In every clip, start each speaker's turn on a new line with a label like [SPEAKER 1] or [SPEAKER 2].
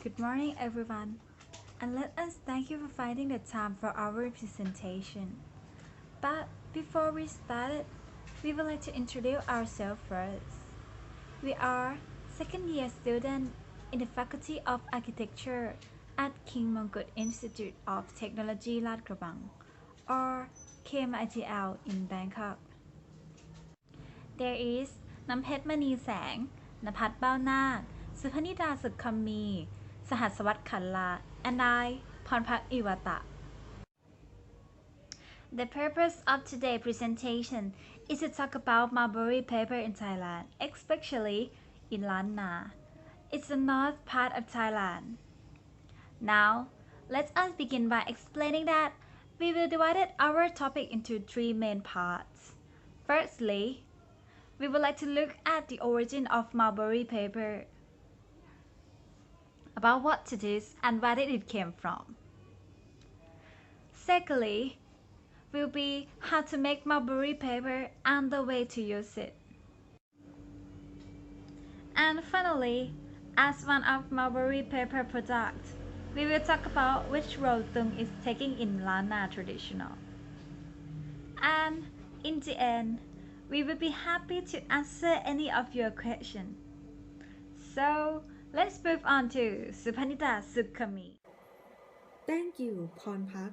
[SPEAKER 1] Good morning, everyone, and let us thank you for finding the time for our presentation. But before we start, we would like to introduce ourselves first. We are second year students in the Faculty of Architecture at King Mongkut Institute of Technology Lat Krabang, or KMITL in Bangkok. There is น้ำเพชรมณีแสง ณภัทรเบ้านาค สุพนิดาสุขคำมี สหัสวัฒน์ขันลา and I พรพักอิวตะ The purpose of today's presentation is to talk about mulberry paper in Thailand, especially in Lan Na. It's the north part of Thailand. Now, let us begin by explaining that we will divide our topic into three main parts. Firstly, we would like to look at the origin of mulberry paper, about what it is and where it came from. Secondly, will be how to make mulberry paper and the way to use it. And finally, as one of mulberry paper products, we will talk about which role Tung is taking in Lana traditional. And in the end, we will be happy to answer any of your questions. So, let's move on to Supanita Sukhami.
[SPEAKER 2] Thank you, Pornpak.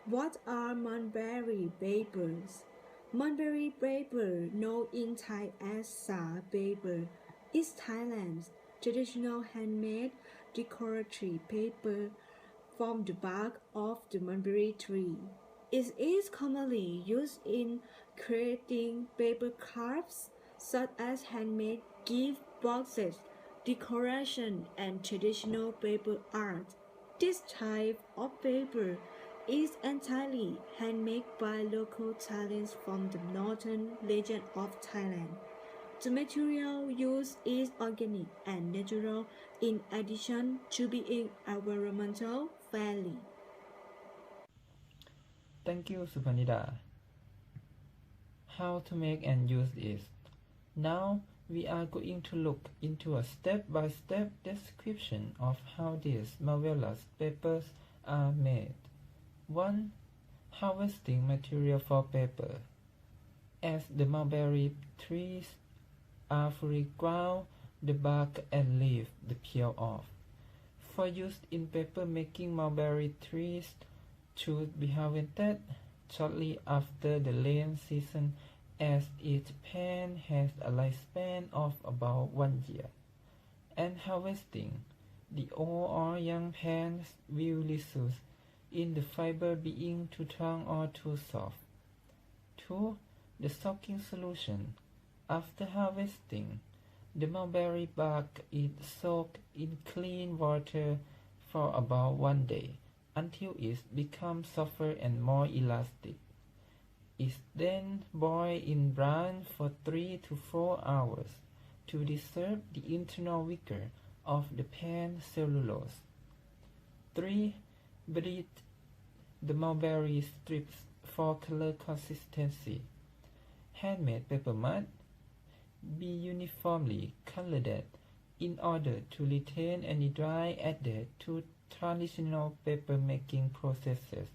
[SPEAKER 2] What are mulberry papers? Mulberry paper, known in Thai as sa paper, is Thailand's traditional handmade decorative paper from the bark of the mulberry tree. It is commonly used in creating paper crafts such as handmade gift boxes, decoration, and traditional paper art. This type of paper is entirely handmade by local talents from the northern region of Thailand. The material used is organic and natural in addition to being environmental friendly.
[SPEAKER 3] Thank you, Supanida. How to make and use it. Now we are going to look into a step-by-step description of how these marvelous papers are made. 1. Harvesting material for paper. As the mulberry trees are fully ground, the bark and leaves peel off. For use in paper making, mulberry trees should be harvested shortly after the rain season, as each plant has a lifespan of about 1 year. And harvesting, the old or young plants will result in the fiber being too strong or too soft. 2. The soaking solution. After harvesting, the mulberry bark is soaked in clean water for about 1 day until it becomes softer and more elastic. It's then boiled in brine for 3 to 4 hours to preserve the internal vigor of the plant cellulose. 3. Bleed the mulberry strips for color consistency. Handmade paper must be uniformly colored in order to retain any dye added to traditional paper making processes.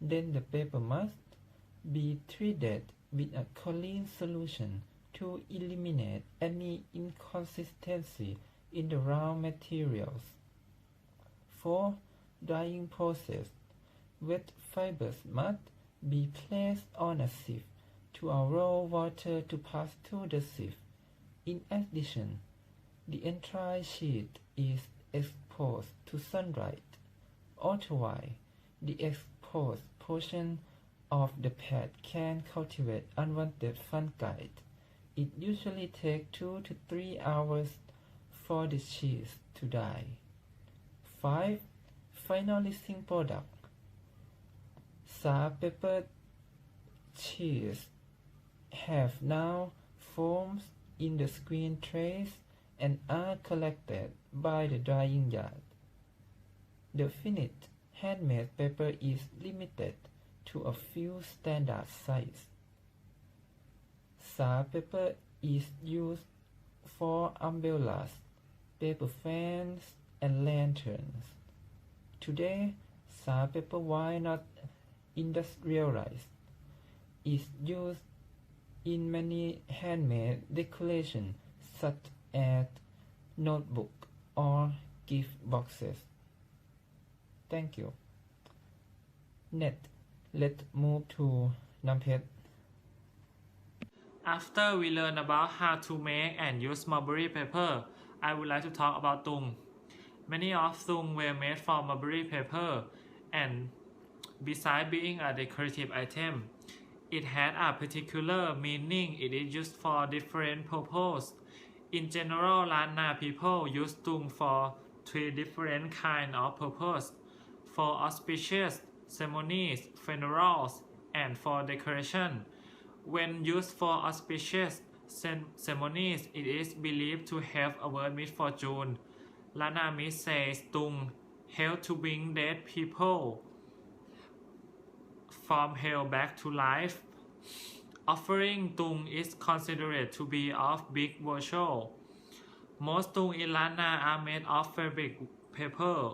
[SPEAKER 3] Then the paper must be treated with a choline solution to eliminate any inconsistency in the raw materials. 4. Drying process. Wet fibers must be placed on a sieve to allow water to pass through the sieve. In addition, the entire sheet is exposed to sunlight. Otherwise, the exposed portion of the pad can cultivate unwanted fungi. It usually takes 2 to 3 hours for the sheet to dry. 5. Finalizing product. Sa paper sheets have now formed in the screen trays and are collected by the drying yard. The finished handmade paper is limited to a few standard sizes. Sa paper is used for umbrellas, paper fans, and lanterns. Today, sandpaper, while not industrialized, is used in many handmade decorations such as notebook or gift boxes. Thank you. Next, let's move to Nampet.
[SPEAKER 4] After we learn about how to make and use mulberry paper, I would like to talk about tung. Many of tung were made from mulberry paper, and besides being a decorative item, it had a particular meaning. It is used for different purposes. In general, Lana people use tung for three different kinds of purposes: for auspicious ceremonies, funerals, and for decoration. When used for auspicious ceremonies, it is believed to have avert misfortune. Lana myth says tung help to bring dead people from hell back to life. Offering tung is considered to be of big virtue. Most tung in Lana are made of fabric paper,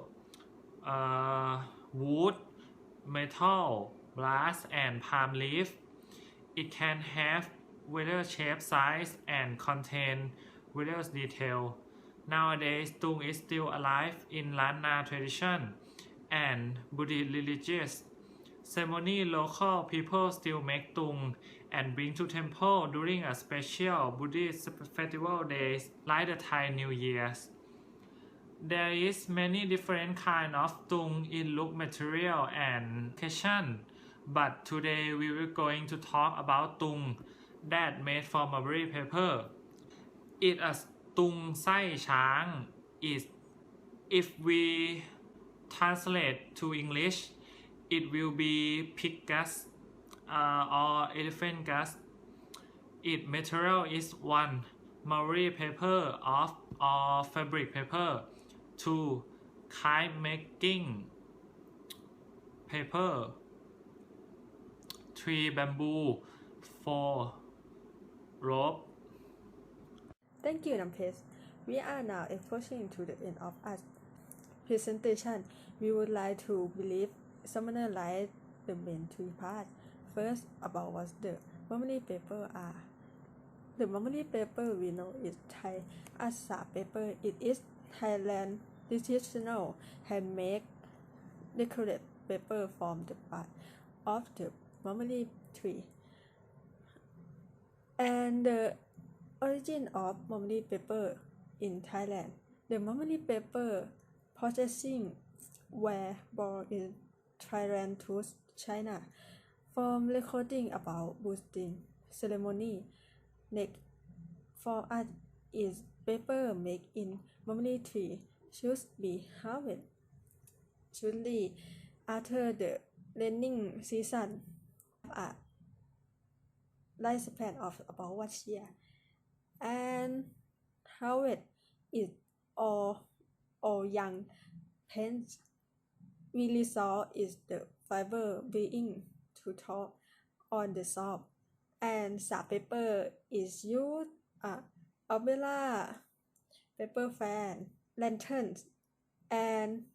[SPEAKER 4] wood, metal, glass, and palm leaf. It can have various shape, size, and contain various details. Nowadays, tung is still alive in Lana tradition and Buddhist religious ceremony. Local people still make tung and bring to temple during a special Buddhist festival days like the Thai New Year's. There is many different kind of tung in look, material, and occasion, but today we will going to talk about tung that made from mulberry paper. It a tung sai chang is, if we translate to English, it will be pig gas or elephant gas. Its material is 1. Mulberry paper or fabric paper. 2. Kite making paper. 3. Bamboo. 4. Rope.
[SPEAKER 2] Thank you, Nampes. We are now approaching to the end of our presentation. We would like to believe summarize the main three parts. First, about what the mulberry paper are. The mulberry paper we know is Thai Asa paper. It is Thailand traditional handmade decorated paper from the part of the mulberry tree. And the origin of mulberry paper in Thailand. The mulberry paper processing were born in Thailand to China. From recording about boosting ceremony. Next, for us is paper made in mulberry tree should be harvested shortly after the raining season. A lifespan of about 1 year, and harvest is all young plants. We result is the fiber being to top on the top, and paper is used umbrella, paper fan, lanterns, and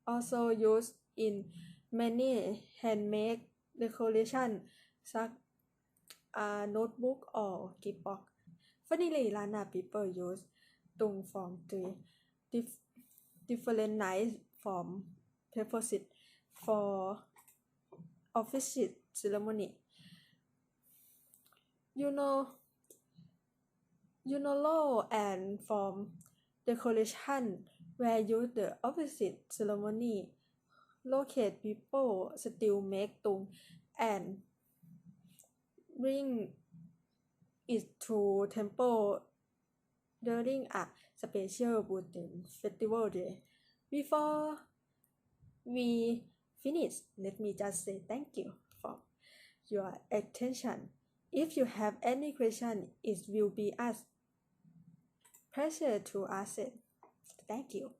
[SPEAKER 2] also used in many handmade decoration such as notebook or gift box. Finally, Lana people use tung from three different nice form purposes for official ceremony. Law and form decoration where used the opposite ceremony. Local people still make tung and bring it to temple during a special Buddhist festival day. Before we finish, let me just say thank you for your attention. If you have any question, it will be a pleasure to ask it. Thank you.